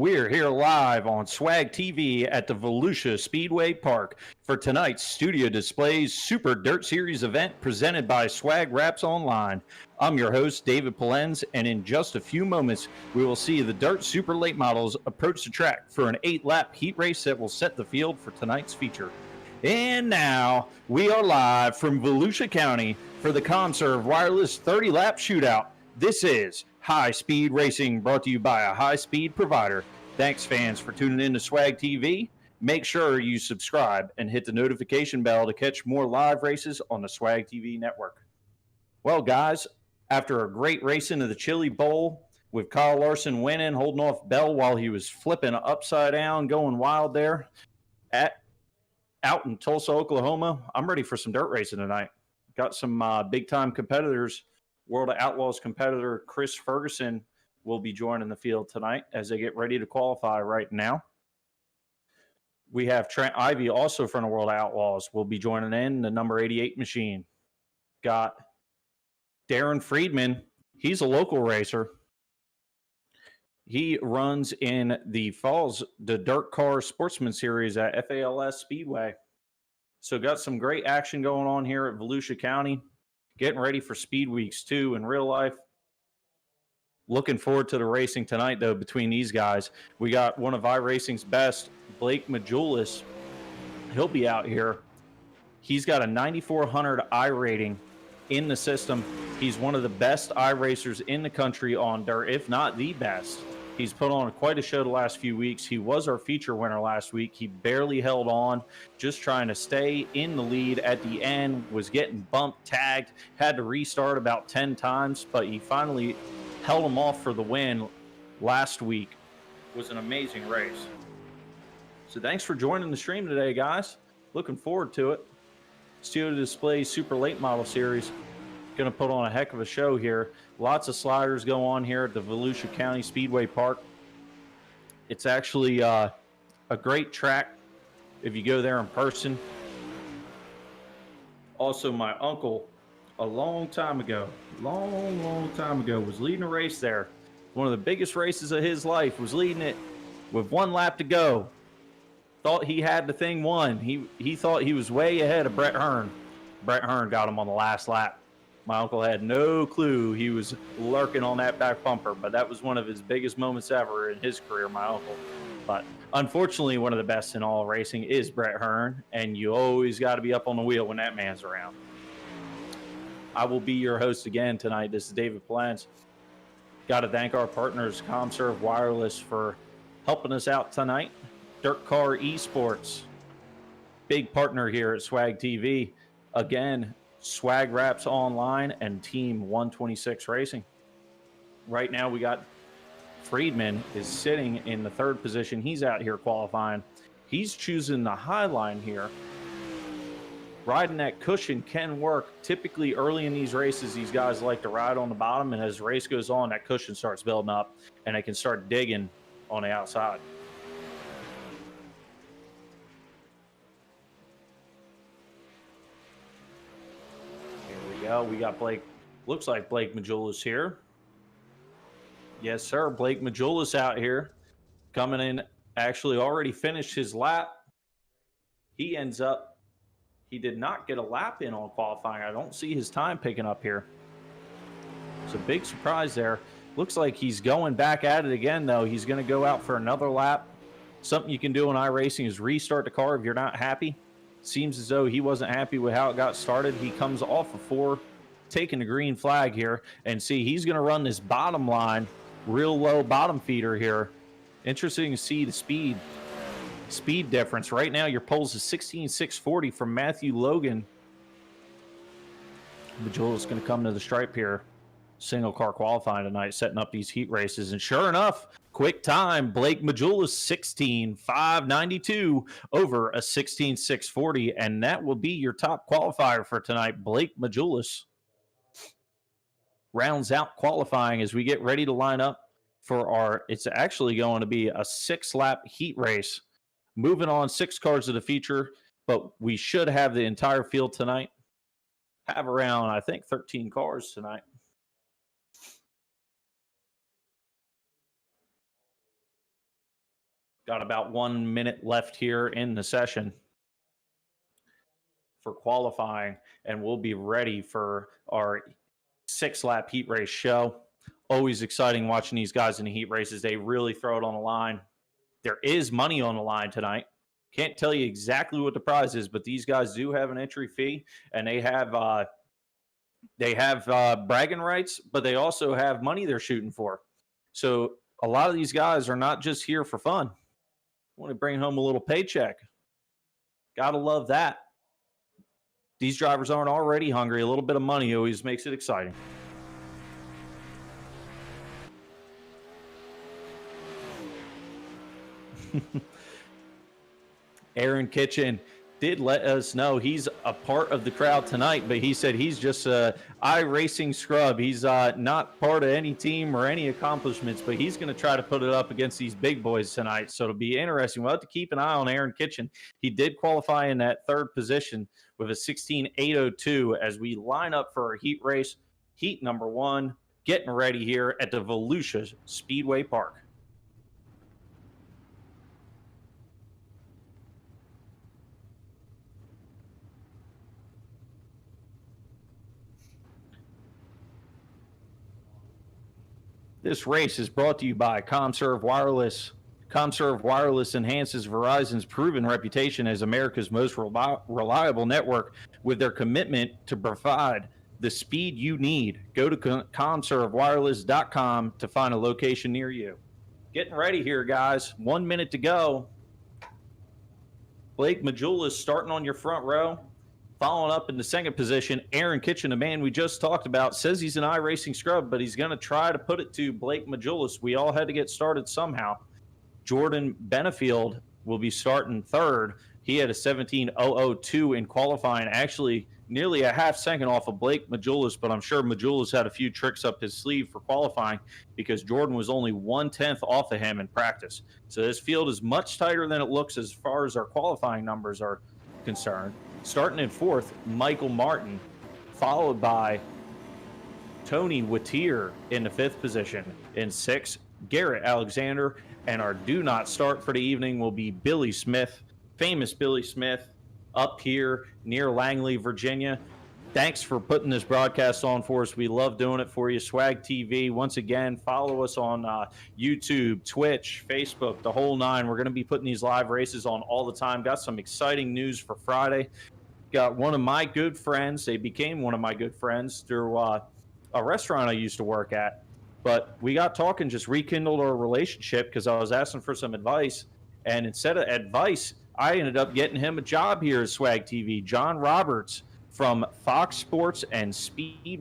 We're here live on Swag TV at the Volusia Speedway Park for tonight's Studio Displays Super Dirt Series event presented by Swag Raps Online. I'm your host, David Polens, and in just a few moments, we will see the Dirt Super Late Models approach the track for an 8-lap heat race that will set the field for tonight's feature. And now, we are live from Volusia County for the ComServe Wireless 30-lap shootout. This is High Speed Racing, brought to you by a high-speed provider. Thanks, fans, for tuning in to Swag TV. Make sure you subscribe and hit the notification bell to catch more live races on the Swag TV network. Well, guys, after a great race into the Chili Bowl, with Kyle Larson winning, holding off Bell while he was flipping upside down, going wild there out in Tulsa, Oklahoma, I'm ready for some dirt racing tonight. Got some big-time competitors. World of Outlaws competitor Chris Ferguson will be joining the field tonight as they get ready to qualify right now. We have Trent Ivey, also from the World of Outlaws, will be joining in the number 88 machine. Got Darren Friedman. He's a local racer. He runs in the Dirt Car Sportsman Series at FALS Speedway. So got some great action going on here at Volusia County. Getting ready for Speed Weeks 2 in real life. Looking forward to the racing tonight, though, between these guys. We got one of iRacing's best, Blake Majulis. He'll be out here. He's got a 9,400 I rating in the system. He's one of the best iRacers in the country on dirt, if not the best. He's put on quite a show the last few weeks. He was our feature winner last week. He barely held on, just trying to stay in the lead at the end, was getting bumped, tagged, had to restart about 10 times, but he finally held him off for the win last week. It was an amazing race. So thanks for joining the stream today, guys. Looking forward to it. Studio Displays Super Late Model Series. Going to put on a heck of a show here. Lots of sliders go on here at the Volusia County Speedway Park. It's actually a great track if you go there in person. Also, my uncle, a long time ago, was leading a race there. One of the biggest races of his life, was leading it with 1 lap to go. Thought he had the thing won. He thought he was way ahead of Brett Hearn. Brett Hearn got him on the last lap. My uncle had no clue he was lurking on that back bumper, but that was one of his biggest moments ever in his career, my uncle. But unfortunately, one of the best in all racing is Brett Hearn, and you always got to be up on the wheel when that man's around. I will be your host again tonight. This is David Polens. Got to thank our partners, ComServe Wireless, for helping us out tonight. Dirt Car Esports, big partner here at Swag TV. Again, Swag Raps Online and Team 126 Racing. Right now we got Friedman is sitting in the 3rd position. He's out here qualifying. He's choosing the high line here. Riding that cushion can work. Typically early in these races, these guys like to ride on the bottom, and as the race goes on, that cushion starts building up and they can start digging on the outside. We got Blake. Looks like Blake Majulis here. Yes, sir. Blake Majulis out here coming in. Actually already finished his lap. He did not get a lap in on qualifying. I don't see his time picking up here. It's a big surprise there. Looks like he's going back at it again, though. He's going to go out for another lap. Something you can do in iRacing is restart the car if you're not happy. Seems as though he wasn't happy with how it got started. He comes off of 4, taking the green flag here, and see, he's going to run this bottom line, real low bottom feeder here. Interesting to see the speed difference. Right now, your poles is 16,640 from Matthew Logan. Majulis is going to come to the stripe here. Single car qualifying tonight, setting up these heat races. And sure enough, quick time, Blake Majulis 16,592 over a 16,640. And that will be your top qualifier for tonight. Blake Majulis rounds out qualifying as we get ready to line up for it's actually going to be a 6-lap heat race. Moving on, 6 cars to the feature, but we should have the entire field tonight. Have around, I think, 13 cars tonight. Got about 1 minute left here in the session for qualifying, and we'll be ready for our 6-lap heat race show. Always exciting watching these guys in the heat races. They really throw it on the line. There is money on the line tonight. Can't tell you exactly what the prize is, but these guys do have an entry fee, and they have bragging rights, but they also have money they're shooting for. So a lot of these guys are not just here for fun. Want to bring home a little paycheck. Gotta love that. These drivers aren't already hungry. A little bit of money always makes it exciting. Aaron Kitchen did let us know he's a part of the crowd tonight, but he said he's just a iRacing scrub. He's not part of any team or any accomplishments, but he's going to try to put it up against these big boys tonight. So it'll be interesting. We'll have to keep an eye on Aaron Kitchen. He did qualify in that third position with a 16.802 as we line up for our heat race. Heat number 1, getting ready here at the Volusia Speedway Park. This race is brought to you by ComServe Wireless. ComServe Wireless enhances Verizon's proven reputation as America's most reliable network with their commitment to provide the speed you need. Go to ComServeWireless.com to find a location near you. Getting ready here, guys. 1 minute to go. Blake Majula is starting on your front row. Following up in the second position, Aaron Kitchen, the man we just talked about, says he's an iRacing scrub, but he's going to try to put it to Blake Majulis. We all had to get started somehow. Jordan Benefield will be starting third. He had a 17.002 in qualifying, actually nearly a half second off of Blake Majulis, but I'm sure Majulis had a few tricks up his sleeve for qualifying because Jordan was only 1/10 off of him in practice. So this field is much tighter than it looks as far as our qualifying numbers are concerned. Starting in fourth, Michael Martin, followed by Tony Wattier in the fifth position. In sixth, Garrett Alexander. And our do not start for the evening will be Billy Smith, famous Billy Smith, up here near Langley, Virginia. Thanks for putting this broadcast on for us. We love doing it for you. Swag TV. Once again, follow us on YouTube, Twitch, Facebook, the whole nine. We're going to be putting these live races on all the time. Got some exciting news for Friday. Got one of my good friends. They became one of my good friends through a restaurant I used to work at. But we got talking, just rekindled our relationship because I was asking for some advice. And instead of advice, I ended up getting him a job here at Swag TV. John Roberts from Fox Sports and Speed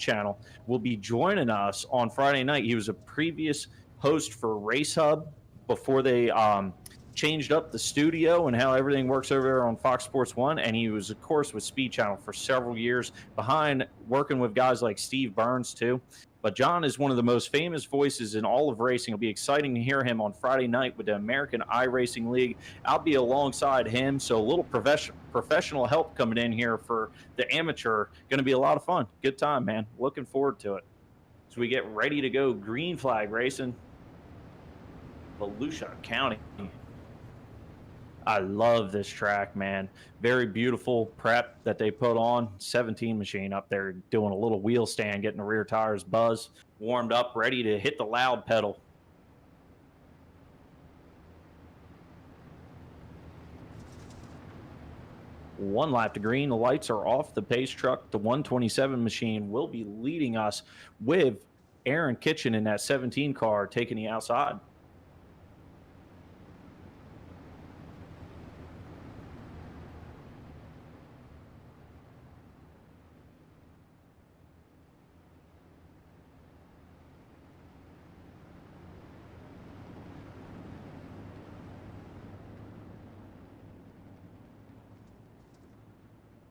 Channel will be joining us on Friday night. He was a previous host for Race Hub before they changed up the studio and how everything works over there on Fox Sports 1. And he was, of course, with Speed Channel for several years, behind working with guys like Steve Burns, too. But John is one of the most famous voices in all of racing. It'll be exciting to hear him on Friday night with the American iRacing League. I'll be alongside him, so a little professional help coming in here for the amateur. Going to be a lot of fun. Good time, man. Looking forward to it. So we get ready to go green flag racing. Volusia County. I love this track, man. Very beautiful prep that they put on. 17 machine up there doing a little wheel stand, getting the rear tires buzzed, warmed up, ready to hit the loud pedal. One lap to green. The lights are off. The pace truck, the 127 machine, will be leading us with Aaron Kitchen in that 17 car taking the outside.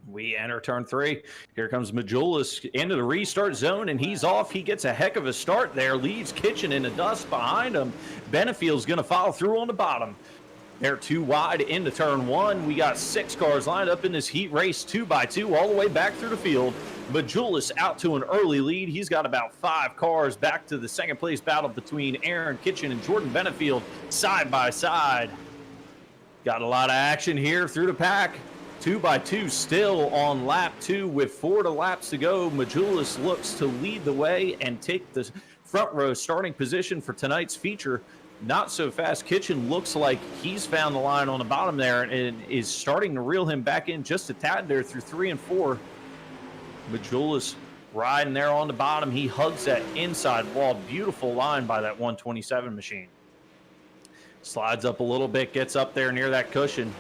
We enter turn 3. Here comes Majulis into the restart zone, and he's off. He gets a heck of a start there. Leaves Kitchen in the dust behind him. Benefield's going to follow through on the bottom. They're 2 wide into turn 1. We got 6 cars lined up in this heat race, 2x2, all the way back through the field. Majulis out to an early lead. He's got about 5 cars back to the second place battle between Aaron Kitchen and Jordan Benefield side by side. Got a lot of action here through the pack. 2x2 still on lap 2 with 4 laps to go. Majulis looks to lead the way and take the front row starting position for tonight's feature. Not so fast. Kitchen looks like he's found the line on the bottom there and is starting to reel him back in just a tad there through 3 and 4. Majulis riding there on the bottom. He hugs that inside wall. Beautiful line by that 127 machine. Slides up a little bit, gets up there near that cushion.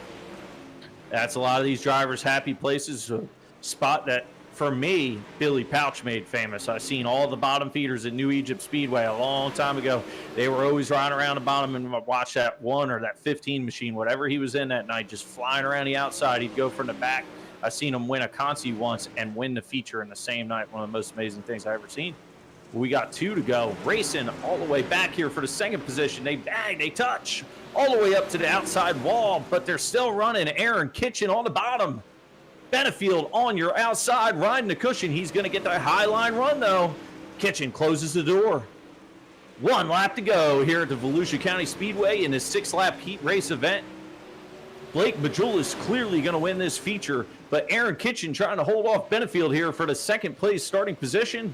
That's a lot of these drivers' happy places. A spot that, for me, Billy Pouch made famous. I've seen all the bottom feeders at New Egypt Speedway a long time ago. They were always riding around the bottom and watch that 1 or that 15 machine, whatever he was in that night, just flying around the outside. He'd go from the back. I've seen him win a Consi once and win the feature in the same night. One of the most amazing things I've ever seen. We got 2 to go. Racing all the way back here for the second position. They bang, they touch all the way up to the outside wall, but they're still running. Aaron Kitchen on the bottom. Benefield on your outside, riding the cushion. He's going to get that high line run, though. Kitchen closes the door. 1 lap to go here at the Volusia County Speedway in this 6-lap heat race event. Blake Majulis clearly going to win this feature, but Aaron Kitchen trying to hold off Benefield here for the second place starting position.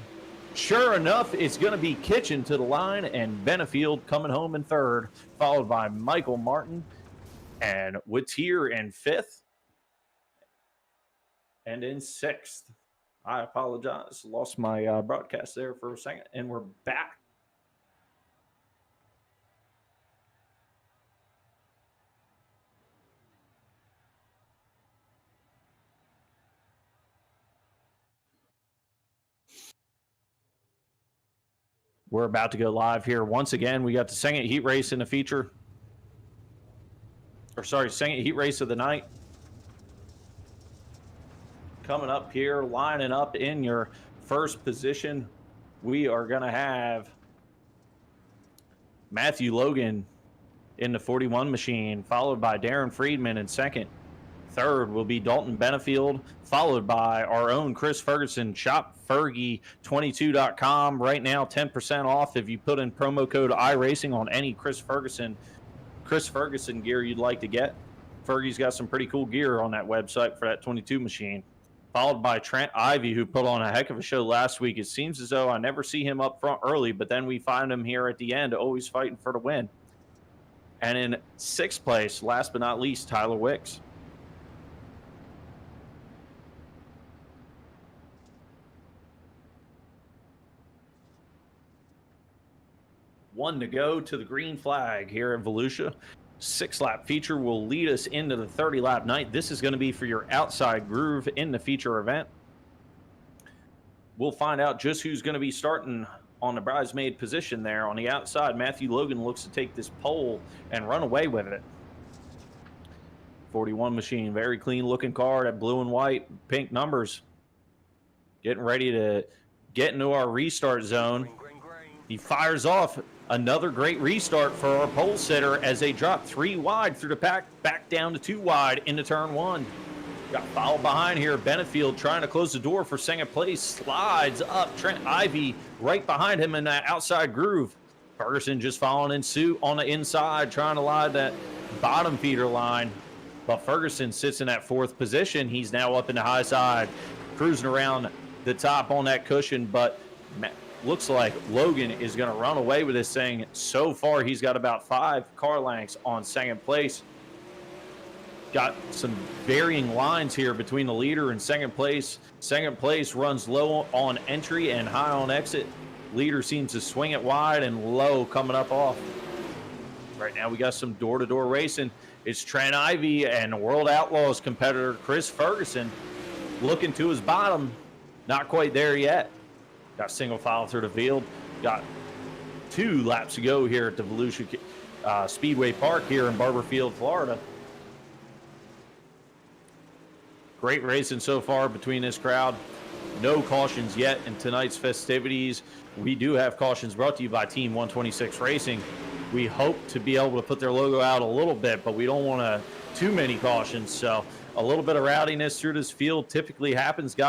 Sure enough, it's going to be Kitchen to the line and Benefield coming home in 3rd, followed by Michael Martin and Whittier in 5th. And in 6th. I apologize. Lost my broadcast there for a second, and we're back. We're about to go live here. Once again, we got the second heat race in the feature. Second heat race of the night. Coming up here, lining up in your first position, we are going to have Matthew Logan in the 41 machine, followed by Darren Friedman in 2nd. 3rd will be Dalton Benefield, followed by our own Chris Ferguson, shopfergie22.com. Right now, 10% off if you put in promo code iRacing on any Chris Ferguson gear you'd like to get. Fergie's got some pretty cool gear on that website for that 22 machine. Followed by Trent Ivy, who put on a heck of a show last week. It seems as though I never see him up front early, but then we find him here at the end, always fighting for the win. And in 6th place, last but not least, Tyler Wicks. One to go to the green flag here at Volusia. 6-lap feature will lead us into the 30-lap night. This is going to be for your outside groove in the feature event. We'll find out just who's going to be starting on the bridesmaid position there. On the outside, Matthew Logan looks to take this pole and run away with it. 41 machine, very clean looking car, that blue and white, pink numbers. Getting ready to get into our restart zone. He fires off. Another great restart for our pole sitter as they drop 3 wide through the pack, back down to 2 wide into turn 1. Got fouled behind here. Benefield trying to close the door for second place. Slides up. Trent Ivy right behind him in that outside groove. Ferguson just following in suit on the inside, trying to line that bottom feeder line. But Ferguson sits in that 4th position. He's now up in the high side, cruising around the top on that cushion, but looks like Logan is going to run away with this thing. So far, he's got about 5 car lengths on second place. Got some varying lines here between the leader and second place. Second place runs low on entry and high on exit. Leader seems to swing it wide and low coming up off. Right now, we got some door-to-door racing. It's Trent Ivy and World Outlaws competitor Chris Ferguson looking to his bottom. Not quite there yet. Got single file through the field. Got 2 laps to go here at the Volusia Speedway Park here in Barberfield, Florida. Great racing so far between this crowd. No cautions yet in tonight's festivities. We do have cautions brought to you by Team 126 Racing. we hope to be able to put their logo out a little bit, but we don't want too many cautions. So a little bit of rowdiness through this field typically happens, guys.